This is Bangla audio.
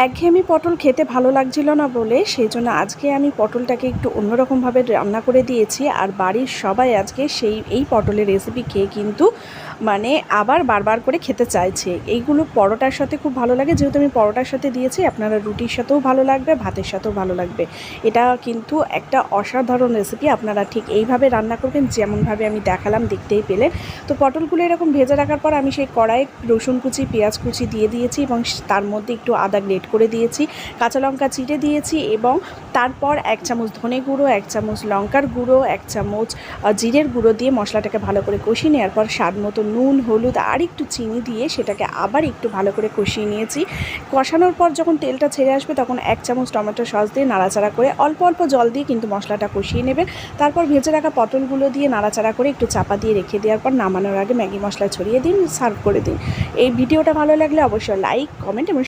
একঘেয়েমি পটল খেতে ভালো লাগছিল না বলে সেই জন্য আজকে আমি পটলটাকে একটু অন্যরকমভাবে রান্না করে দিয়েছি। আর বাড়ির সবাই আজকে এই পটলের রেসিপি খেয়ে কিন্তু মানে আবার বারবার করে খেতে চাইছে। এইগুলো পরোটার সাথে খুব ভালো লাগে, যেহেতু আমি পরোটার সাথে দিয়েছি, আপনারা রুটির সাথেও ভালো লাগবে, ভাতের সাথেও ভালো লাগবে। এটা কিন্তু একটা অসাধারণ রেসিপি। আপনারা ঠিক এইভাবে রান্না করবেন যেমনভাবে আমি দেখালাম, দেখতেই পেলেন। তো পটলগুলো এরকম ভেজে রাখার পর আমি সেই কড়াইয়ে রসুন কুচি, পেঁয়াজ কুচি দিয়ে দিয়েছি এবং তার মধ্যে একটু আদা গ্রেট করে দিয়েছি, কাঁচা লঙ্কা চিড়ে দিয়েছি এবং তারপর 1 চামচ ধনে গুঁড়ো, 1 চামচ লঙ্কার গুঁড়ো, 1 চামচ জিরের গুঁড়ো দিয়ে মশলাটাকে ভালো করে কষিয়ে নেওয়ার পর স্বাদ মতো নুন, হলুদ আর একটু চিনি দিয়ে সেটাকে আবার একটু ভালো করে কষিয়ে নিয়েছি। কষানোর পর যখন তেলটা ছেড়ে আসবে তখন 1 চামচ টমেটো সস দিয়ে নাড়াচাড়া করে অল্প অল্প জল দিয়ে কিন্তু মশলাটা কষিয়ে নেবেন। তারপর ভেজে রাখা পটলগুলো দিয়ে নাড়াচাড়া করে একটু চাপা দিয়ে রেখে দেওয়ার পর নামানোর আগে ম্যাগি মশলা ছড়িয়ে দিন, সার্ভ করে দিন। এই ভিডিওটা ভালো লাগলে অবশ্যই লাইক, কমেন্ট এবং